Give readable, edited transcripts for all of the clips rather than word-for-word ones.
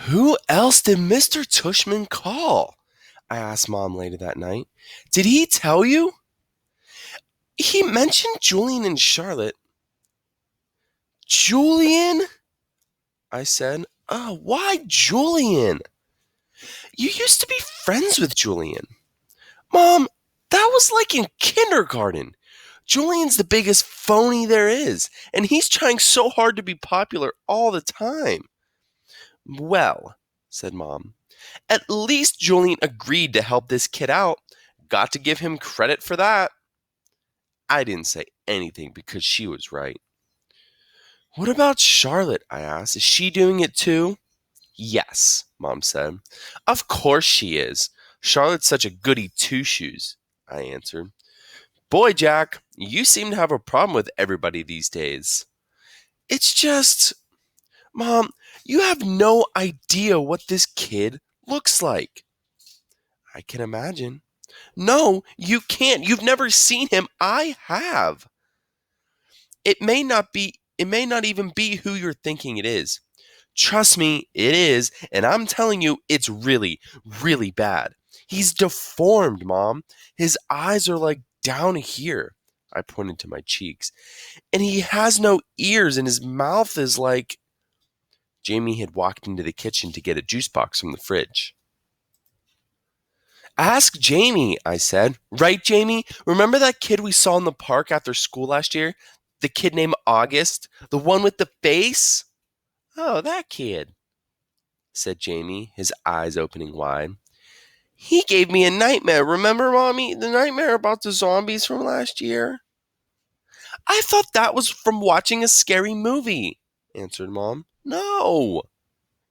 Who else did Mr. Tushman call? I asked Mom later that night. Did he tell you? He mentioned Julian and Charlotte. Julian? I said. Why Julian? You used to be friends with Julian. Mom, that was like in kindergarten. Julian's the biggest phony there is, and he's trying so hard to be popular all the time. Well, said Mom, at least Julian agreed to help this kid out. Got to give him credit for that. I didn't say anything because she was right. What about Charlotte? I asked. Is she doing it too? Yes, Mom said. Of course she is. Charlotte's such a goody two-shoes, I answered. Boy, Jack, you seem to have a problem with everybody these days. It's just, Mom, you have no idea what this kid looks like. I can imagine. No, you can't. You've never seen him. I have. It may not even be who you're thinking it is. Trust me, it is, and I'm telling you, it's really, really bad. He's deformed, Mom. His eyes are like down here. I pointed to my cheeks. And he has no ears, and his mouth is like... Jamie had walked into the kitchen to get a juice box from the fridge. Ask Jamie, I said. Right, Jamie? Remember that kid we saw in the park after school last year? The kid named August? The one with the face? Oh, that kid, said Jamie, his eyes opening wide. He gave me a nightmare. Remember, Mommy? The nightmare about the zombies from last year? I thought that was from watching a scary movie, answered Mom. No,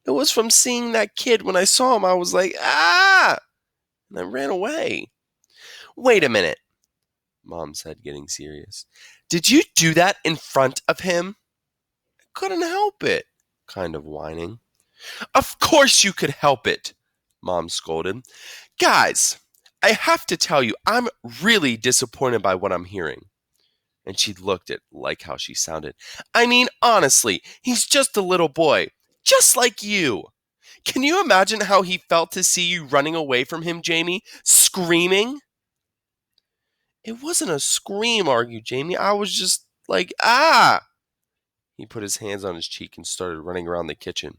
it was from seeing that kid. When I saw him, I was like, ah! And I ran away. Wait a minute, Mom said, getting serious. Did you do that in front of him? I couldn't help it, kind of whining. Of course you could help it, Mom scolded. Guys, I have to tell you, I'm really disappointed by what I'm hearing. And she looked at like how she sounded. I mean, honestly, he's just a little boy, just like you. Can you imagine how he felt to see you running away from him, Jamie? Screaming? It wasn't a scream, argued Jamie. I was just like, ah! He put his hands on his cheek and started running around the kitchen.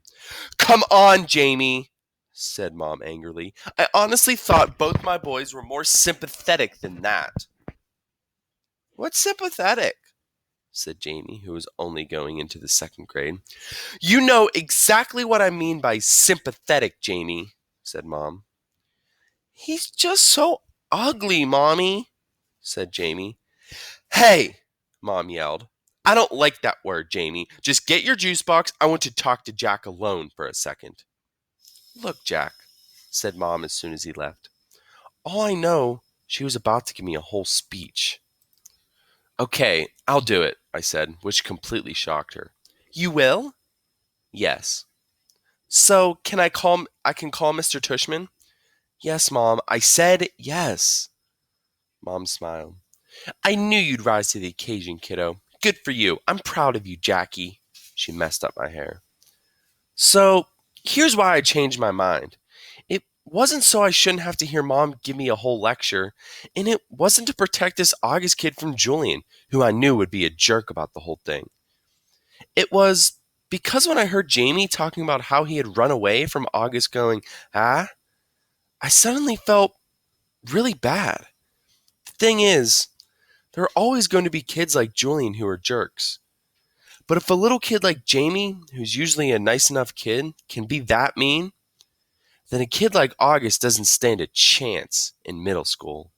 Come on, Jamie, said Mom angrily. I honestly thought both my boys were more sympathetic than that. What's sympathetic? Said Jamie, who was only going into the second grade. You know exactly what I mean by sympathetic, Jamie, said Mom. He's just so ugly, Mommy, said Jamie. Hey, Mom yelled. I don't like that word, Jamie. Just get your juice box. I want to talk to Jack alone for a second. Look, Jack, said Mom as soon as he left. All I know, she was about to give me a whole speech. Okay, I'll do it, I said, which completely shocked her. You will? Yes. So, can I call Mr. Tushman? Yes, Mom. I said yes. Mom smiled. I knew you'd rise to the occasion, kiddo. Good for you. I'm proud of you, Jackie. She messed up my hair. So, here's why I changed my mind. It wasn't so I shouldn't have to hear Mom give me a whole lecture, and it wasn't to protect this August kid from Julian, who I knew would be a jerk about the whole thing. It was because when I heard Jamie talking about how he had run away from August going, I suddenly felt really bad. The thing is, there are always going to be kids like Julian who are jerks. But if a little kid like Jamie, who's usually a nice enough kid, can be that mean, then a kid like August doesn't stand a chance in middle school.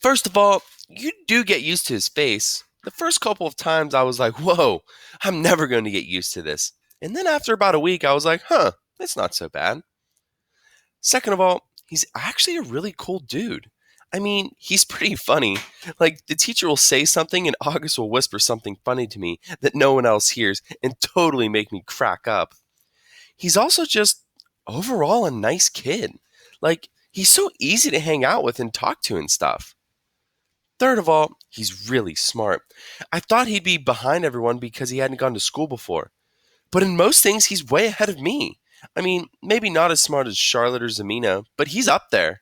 First of all, you do get used to his face. The first couple of times I was like, whoa, I'm never going to get used to this. And then after about a week, I was like, it's not so bad. Second of all, he's actually a really cool dude. I mean, he's pretty funny. Like, the teacher will say something and August will whisper something funny to me that no one else hears and totally make me crack up. He's also just overall a nice kid. Like, he's so easy to hang out with and talk to and stuff. Third of all, he's really smart. I thought he'd be behind everyone because he hadn't gone to school before. But in most things, he's way ahead of me. I mean, maybe not as smart as Charlotte or Zamina, but he's up there.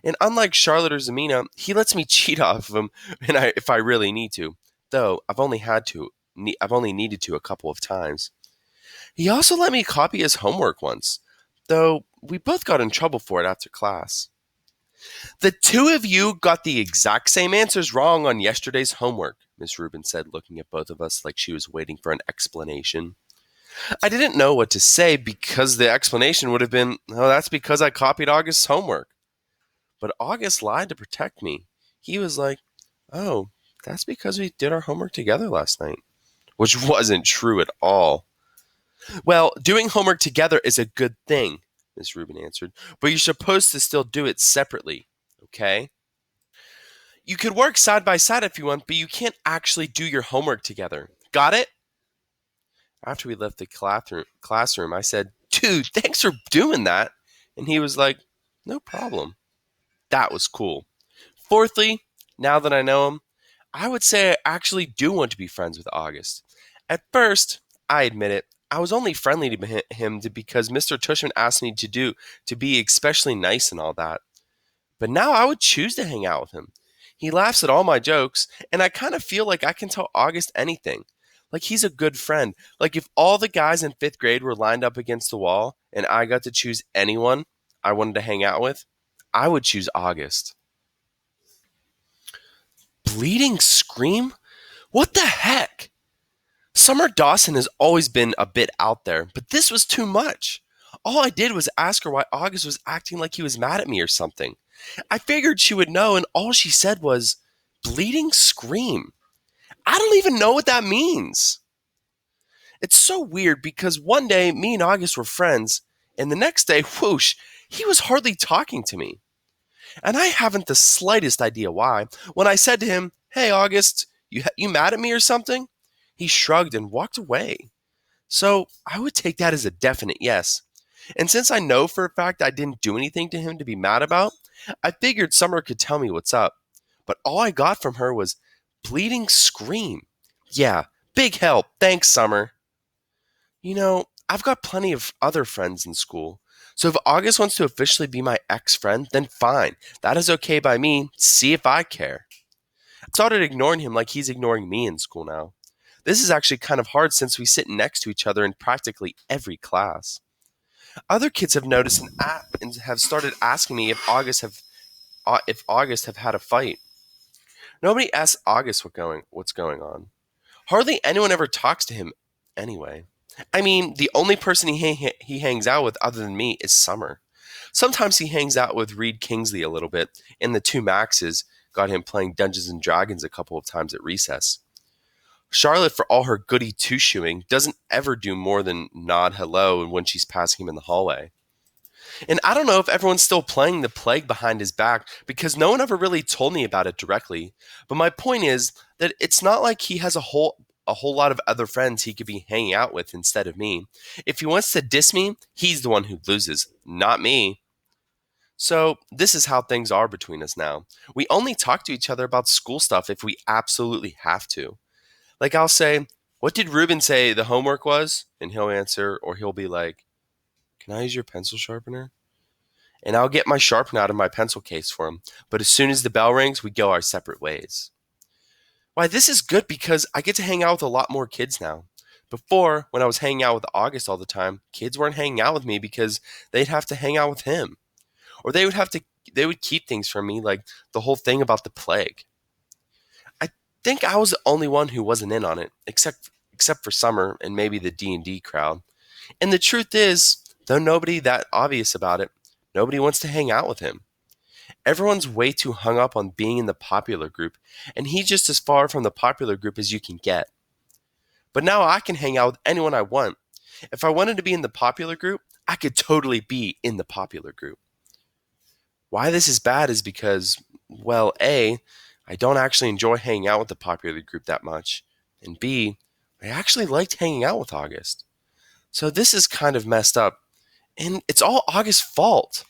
And unlike Charlotte or Zamina, he lets me cheat off of him if I really need to. Though I've only needed to a couple of times. He also let me copy his homework once, though we both got in trouble for it after class. The two of you got the exact same answers wrong on yesterday's homework, Miss Rubin said, looking at both of us like she was waiting for an explanation. I didn't know what to say because the explanation would have been, oh, that's because I copied August's homework. But August lied to protect me. He was like, oh, that's because we did our homework together last night, which wasn't true at all. Well, doing homework together is a good thing, Miss Rubin answered, but you're supposed to still do it separately, okay? You could work side by side if you want, but you can't actually do your homework together. Got it? After we left the classroom, I said, dude, thanks for doing that. And he was like, no problem. That was cool. Fourthly, now that I know him, I would say I actually do want to be friends with August. At first, I admit it, I was only friendly to him because Mr. Tushman asked me to be especially nice and all that. But now I would choose to hang out with him. He laughs at all my jokes, and I kind of feel like I can tell August anything. Like he's a good friend. Like if all the guys in 5th grade were lined up against the wall and I got to choose anyone I wanted to hang out with, I would choose August. Bleeding Scream? What the heck? Summer Dawson has always been a bit out there, but this was too much. All I did was ask her why August was acting like he was mad at me or something. I figured she would know, and all she said was, Bleeding Scream. I don't even know what that means. It's so weird because one day me and August were friends, and the next day, whoosh, he was hardly talking to me. And I haven't the slightest idea why. When I said to him, hey, August, you mad at me or something? He shrugged and walked away. So I would take that as a definite yes. And since I know for a fact I didn't do anything to him to be mad about, I figured Summer could tell me what's up. But all I got from her was Bleeding Scream. Yeah, big help. Thanks, Summer. You know, I've got plenty of other friends in school. So if August wants to officially be my ex-friend, then fine. That is okay by me. See if I care. I started ignoring him like he's ignoring me in school now. This is actually kind of hard since we sit next to each other in practically every class. Other kids have noticed and have started asking me if August have had a fight. Nobody asks August what's going on. Hardly anyone ever talks to him anyway. I mean, the only person he hangs out with other than me is Summer. Sometimes he hangs out with Reed Kingsley a little bit, and the two Maxes got him playing Dungeons and Dragons a couple of times at recess. Charlotte, for all her goody two-shoeing, doesn't ever do more than nod hello when she's passing him in the hallway. And I don't know if everyone's still playing the Plague behind his back because no one ever really told me about it directly. But my point is that it's not like he has a whole lot of other friends he could be hanging out with instead of me. If he wants to diss me, he's the one who loses, not me. So this is how things are between us now. We only talk to each other about school stuff if we absolutely have to. Like I'll say, what did Ruben say the homework was? And he'll answer, or he'll be like, can I use your pencil sharpener? And I'll get my sharpener out of my pencil case for him. But as soon as the bell rings, we go our separate ways. Why, this is good because I get to hang out with a lot more kids now. Before, when I was hanging out with August all the time, kids weren't hanging out with me because they'd have to hang out with him. Or they would keep things from me, like the whole thing about the plague. I think I was the only one who wasn't in on it, except for Summer and maybe the D&D crowd. And the truth is, though nobody that obvious about it, nobody wants to hang out with him. Everyone's way too hung up on being in the popular group, and he's just as far from the popular group as you can get. But now I can hang out with anyone I want. If I wanted to be in the popular group, I could totally be in the popular group. Why this is bad is because, well, A, I don't actually enjoy hanging out with the popular group that much, and B, I actually liked hanging out with August. So this is kind of messed up, and it's all August's fault.